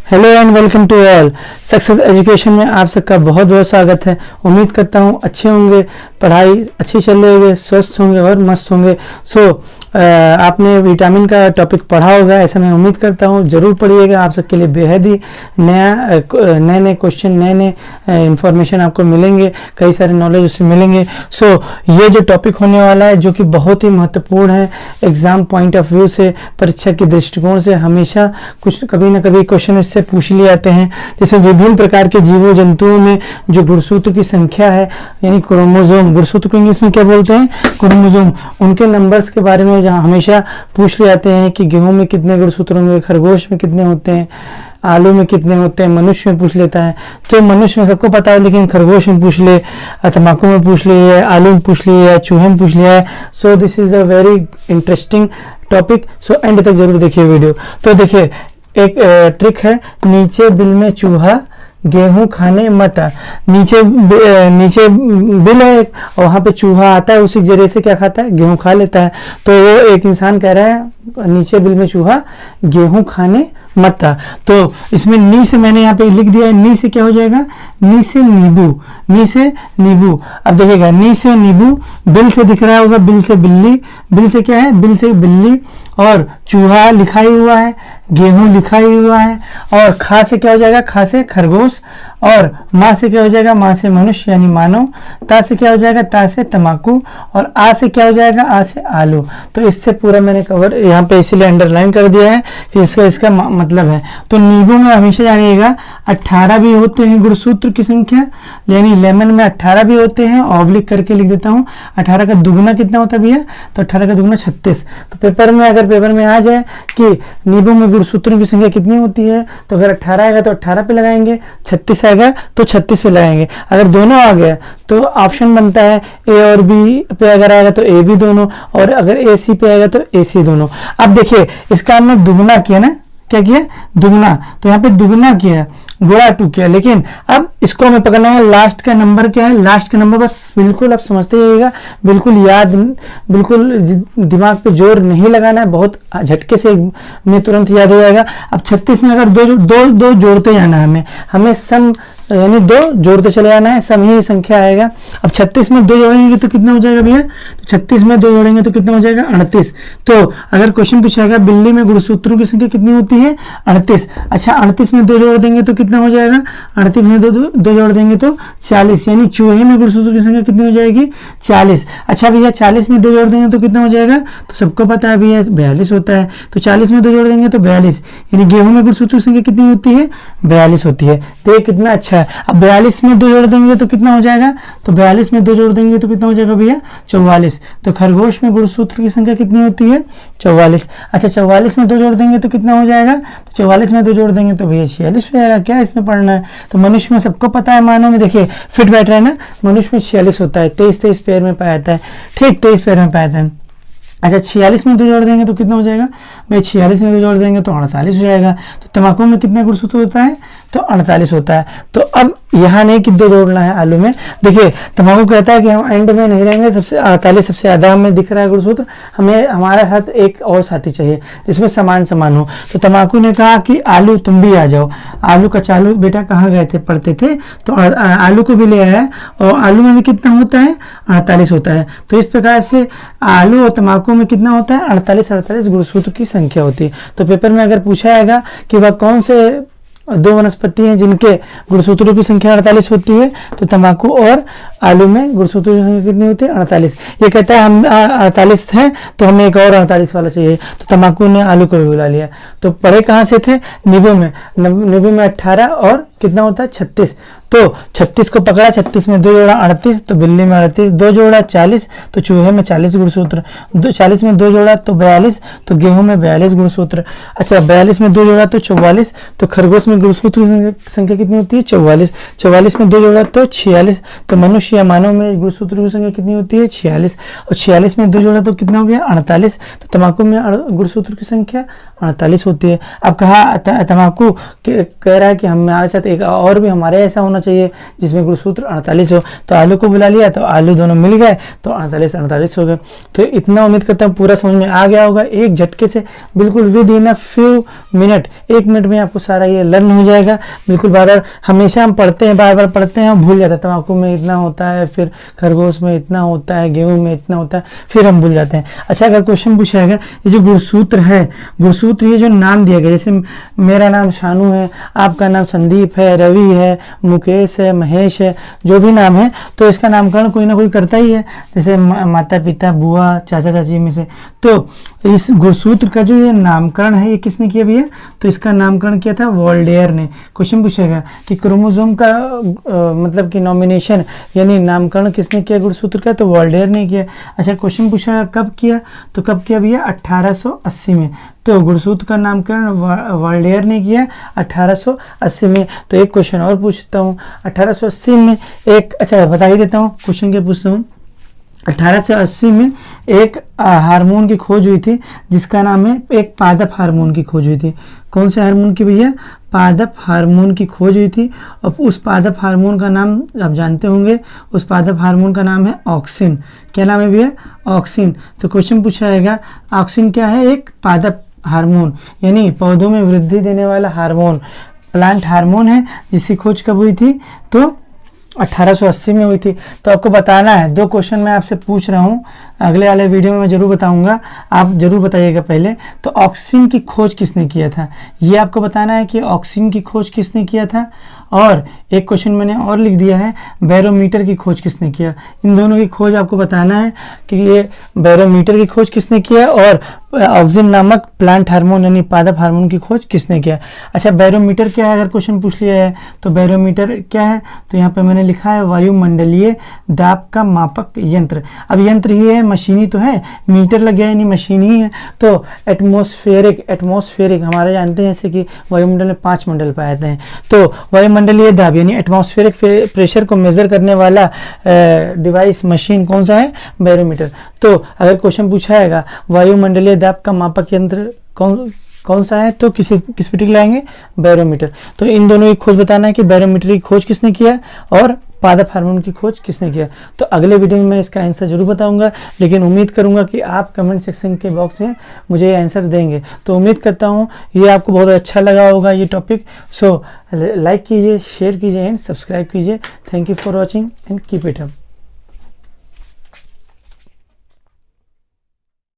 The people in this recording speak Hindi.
Hello and welcome to all. Success education में आप सबका बहुत बहुत स्वागत है। उम्मीद करता हूँ अच्छे होंगे, पढ़ाई अच्छी चल रही होगी, स्वस्थ होंगे और मस्त होंगे। आपने विटामिन का टॉपिक पढ़ा होगा, ऐसा मैं उम्मीद करता हूँ। ज़रूर पढ़िएगा, आप सबके लिए बेहद ही नए नए क्वेश्चन, नए नए इन्फॉर्मेशन आपको मिलेंगे, कई सारे नॉलेज उससे मिलेंगे। ये जो टॉपिक होने वाला है, जो कि बहुत ही महत्वपूर्ण है एग्जाम पॉइंट ऑफ व्यू से, परीक्षा के दृष्टिकोण से, हमेशा कुछ कभी ना कभी क्वेश्चन इससे पूछ लिए जाते हैं। जैसे विभिन्न प्रकार के जीवों जंतुओं में जो गुणसूत्र की संख्या है, यानी क्रोमोसोम, गुणसूत्र को इंग्लिश में क्या बोलते हैं, क्रोमोसोम, उनके नंबर्स के बारे में जहाँ हमेशा पूछ ले जाते हैं कि गेहूं में कितने गुणसूत्र होंगे, खरगोश में कितने होते हैं, आलू में कितने होते हैं, मनुष्य में पूछ लेता है। तो मनुष्य में सबको पता है, लेकिन खरगोश में पूछ ले, तम्बाकू में पूछ लिए, आलू में पूछ लिया, चूहे में पूछ लिया है। So this is a very interesting topic. So and तक जरूर देखिए वीडियो। तो देखिए, एक ट्रिक है, नीचे बिल में चूहा गेहूं खाने मत आ। नीचे बिल है और वहां पे चूहा आता है, उसी के जरिए से क्या खाता है, गेहूं खा लेता है। तो वो एक इंसान कह रहा है नीचे बिल में चूहा गेहूं खाने मत आ। तो इसमें नी से मैंने यहाँ पे लिख दिया है, नी से क्या हो जाएगा, नी से नींबू, नी से नींबू। अब देखिएगा, नी से नींबू, बिल से दिख रहा होगा, बिल से बिल्ली, बिल से क्या है, बिल से बिल्ली, और चूहा लिखा ही हुआ है, गेहूं लिखा ही हुआ है, और खा से क्या हो जाएगा, खा से खरगोश, और माँ से क्या हो जाएगा, माँ से मनुष्य यानी मानव, ता से क्या हो जाएगा, ता से तम्बाकू, और आ से क्या हो जाएगा, आ से आलू। तो इससे पूरा मैंने कवर यहाँ पे इसीलिए अंडरलाइन कर दिया है कि इसका मतलब है। तो नींबू में हमेशा जानिएगा 18 भी होते हैं गुणसूत्र की संख्या, यानी लेमन में 18 भी होते हैं। ऑब्लिक करके लिख देता हूँ, 18 का दुगुना कितना होता है भैया, तो 18 का दुगुना 36। तो पेपर में अगर पेपर में आ जाए कि नींबू में गुणसूत्रों की संख्या कितनी होती है, तो अगर 18 आएगा तो 18 पे लगाएंगे, 36 आएगा तो 36 पे लगाएंगे। अगर दोनों आ गया तो ऑप्शन बनता है ए और बी पे, अगर आएगा तो ए बी दोनों, और अगर ए सी पे आएगा तो ए सी दोनों। अब देखिए, इसका हमने दुगुना किया ना, क्या किया, दुगुना, तो यहाँ पे दुगुना किया, गुणा 2 किया। लेकिन अब इसको हमें पकड़ना है, लास्ट का नंबर क्या है, लास्ट का नंबर बस बिल्कुल आप समझते रहिएगा, बिल्कुल याद, बिल्कुल दिमाग पे जोर नहीं लगाना है, बहुत झटके से में तुरंत याद हो जाएगा। अब 36 में अगर दो जोड़ते जाना है, हमें सम यानी 2 जोड़ते चले जाना है, सम ही संख्या आएगा। अब 36 में 2 जोड़ेंगे तो कितना हो जाएगा भैया, तो 36 में 2 जोड़ेंगे तो कितना हो जाएगा, 38। तो अगर क्वेश्चन पूछेगा बिल्ली में गुणसूत्रों की संख्या कितनी होती है, 38। अच्छा, 38 में 2 जोड़ देंगे तो कितना हो जाएगा, 38 में दो जोड़ देंगे तो 40, यानी चूहे में गुणसूत्रों की संख्या कितनी हो जाएगी, 40। अच्छा भैया, 40 में 2 जोड़ देंगे तो कितना हो जाएगा, तो सबको पता है भैया 42 होता है। तो 40 में 2 जोड़ देंगे तो 42, यानी गेहूं में गुणसूत्रों की संख्या कितनी होती है, 42 होती है। तो ये कितना अच्छा है। अब 42 में 2 जोड़ देंगे तो कितना हो जाएगा, तो 42 में 2 जोड़ देंगे तो कितना हो जाएगा भैया, 44। तो खरगोश में गुणसूत्र की संख्या कितनी होती है, 44। अच्छा, 44 में 2 जोड़ देंगे तो कितना हो जाएगा, तो 44 में 2 जोड़ देंगे तो भैया 46 हो जाएगा। क्या इसमें पढ़ना है, तो मनुष्य में सबको पता है, मानव में देखिए फिट बैठ रहा है ना, मनुष्य में 46 होता है, 23 पैर में पाया जाता है, ठीक 23 पैर में पाया जाता है। अच्छा, 46 में 2 जोड़ देंगे तो कितना हो जाएगा भाई, 46 में 2 जोड़ देंगे तो 48 हो जाएगा। तो तम्बाकू में कितने गुणसूत्र होता है, तो 48 होता है। तो अब यहाँ नहीं कि 2 जोड़ना है आलू में, देखिए तम्बाकू कहता है कि हम एंड में नहीं रहेंगे, सबसे 48 सबसे ज्यादा हमें दिख रहा है गुणसूत्र, हमें हमारे साथ एक और साथी चाहिए जिसमें समान समान हो। तो तम्बाकू ने कहा कि आलू तुम भी आ जाओ। आलू का चालू बेटा कहाँ गए थे, पढ़ते थे, तो आलू को भी ले आया, और आलू में भी कितना होता है, 48 होता है। तो इस प्रकार से आलू और तम्बाकू में कितना होता है, 48 गुणसूत्र की संख्या होती है। तो पेपर में अगर पूछा जाएगा कि वह कौन से 2 वनस्पति हैं जिनके गुणसूत्रों की संख्या 48 होती है, तो तंबाकू और आलू में गुणसूत्रों की संख्या कितनी होती है, 48। ये कहता है हम 48 हैं तो हमें एक और 48 वाला चाहिए, तो तंबाकू ने आलू को भी बुला लिया। तो पढ़े कहाँ से थे, नींबू में, नींबू में 18 और कितना होता है 36। तो 36 को पकड़ा, 36 में 2 जोड़ा 38, तो बिल्ली में 38, 2 जोड़ा 40, तो चूहे में 40 गुणसूत्र, 40 में 2 जोड़ा तो 42, तो गेहूं में 42 गुणसूत्र। अच्छा, 42 में 2 जोड़ा तो 44, तो खरगोश में गुणसूत्र की संख्या कितनी होती है, 44। 44 में 2 जोड़ा तो 46, तो मनुष्य या मानव में गुणसूत्र की संख्या कितनी होती है, 46। और 46 में 2 जोड़ा तो कितना हो गया, 48। तो तम्बाकू में गुणसूत्र की संख्या 48 होती है। अब कहा तम्बाकू कह रहा है कि हमारे साथ साथ एक और भी हमारे ऐसा होना चाहिए जिसमें गुणसूत्र 48 हो। तो आलू को बुला लिया तो आलू दोनों मिल गए तो 48 हो गए। तो इतना उम्मीद करता हूँ पूरा समझ में आ गया होगा। एक झटके से बिल्कुल with in a few minute, 1 minute में आपको सारा ये लर्न हो जाएगा। बिल्कुल बार बार हमेशा हम पढ़ते हैं, बार बार पढ़ते हैं और भूल जाते हैं। तम्बाकू में इतना होता है, फिर खरगोश में इतना होता है, गेहूं में इतना होता है, फिर हम भूल जाते हैं। अच्छा, अगर क्वेश्चन पूछा जाएगा ये जो गुणसूत्र है, गुणसूत्र ये जो नाम दिया गया, जैसे मेरा नाम शानू है, आपका नाम संदीप है, रवि है, मुकेश है, महेश है, जो भी नाम है, तो इसका नामकरण कोई ना कोई करता ही है, जैसे माता पिता, बुआ, चाचा चाची में से। तो इस गुणसूत्र का जो ये नामकरण है ये किसने किया भैया? तो इसका नामकरण किया था वोल्डेयर ने। क्वेश्चन पूछेगा कि क्रोमोसोम का मतलब कि नॉमिनेशन यानी नामकरण किसने किया गुणसूत्र का? तो वोल्डेयर ने किया। अच्छा, क्वेश्चन पूछा कब किया? तो कब किया भैया? 1880 में। तो गुणसूत्र का नामकरण वोल्डेयर ने किया 1880 में। तो एक क्वेश्चन और पूछता हूँ, 1880 में एक, अच्छा बता ही देता हूँ क्वेश्चन क्या पूछता हूँ। 1880 में एक हार्मोन की खोज हुई थी जिसका नाम है, एक पादप हार्मोन की खोज हुई थी। कौन से हार्मोन की भैया? पादप हार्मोन की खोज हुई थी। और उस पादप हार्मोन का नाम आप जानते होंगे, उस पादप हार्मोन का नाम है ऑक्सिन। क्या नाम है भैया? ऑक्सिन। तो क्वेश्चन पूछा जाएगा ऑक्सिन क्या है? एक पादप हार्मोन यानी पौधों में वृद्धि देने वाला हार्मोन, प्लांट हार्मोन है, जिसकी खोज कब हुई थी? तो 1880 में हुई थी। तो आपको बताना है, 2 क्वेश्चन मैं आपसे पूछ रहा हूँ, अगले वाले वीडियो में मैं जरूर बताऊंगा, आप जरूर बताइएगा। पहले तो ऑक्सिन की खोज किसने किया था, ये आपको बताना है कि ऑक्सिन की खोज किसने किया था। और एक क्वेश्चन मैंने और लिख दिया है, बैरोमीटर की खोज किसने किया। इन दोनों की खोज आपको बताना है कि ये बैरोमीटर की खोज किसने किया और ऑक्सिन नामक प्लांट हार्मोन यानी पादप हार्मोन की खोज किसने किया। अच्छा, बैरोमीटर क्या है अगर क्वेश्चन पूछ लिया है तो बैरोमीटर क्या है? तो यहाँ पे मैंने लिखा है वायुमंडलीय दाब का मापक यंत्र। अब यंत्र ही है, मशीनी तो है, मीटर लग गया यानी मशीन ही है। तो एटमॉस्फेरिक हमारे जानते हैं जैसे कि वायुमंडल में 5 मंडल पाए जाते हैं। तो वायुमंडलीय दाब यानी एटमॉस्फेरिक प्रेशर को मेजर करने वाला डिवाइस, मशीन कौन सा है? बैरोमीटर। तो अगर क्वेश्चन पूछा जाएगा वायुमंडलीय दाब का मापक यंत्र कौन सा है, तो किस पे टिक लाएंगे? बैरोमीटर। तो इन दोनों की खोज बताना है कि बैरोमीटर की खोज किसने किया और पादप हार्मोन की खोज किसने किया। तो अगले वीडियो में मैं इसका आंसर जरूर बताऊंगा, लेकिन उम्मीद करूंगा कि आप कमेंट सेक्शन के बॉक्स में मुझे आंसर देंगे। तो उम्मीद करता हूं ये आपको बहुत अच्छा लगा होगा ये टॉपिक। सो लाइक कीजिए, शेयर कीजिए एंड सब्सक्राइब कीजिए। Thank you for watching and keep it up.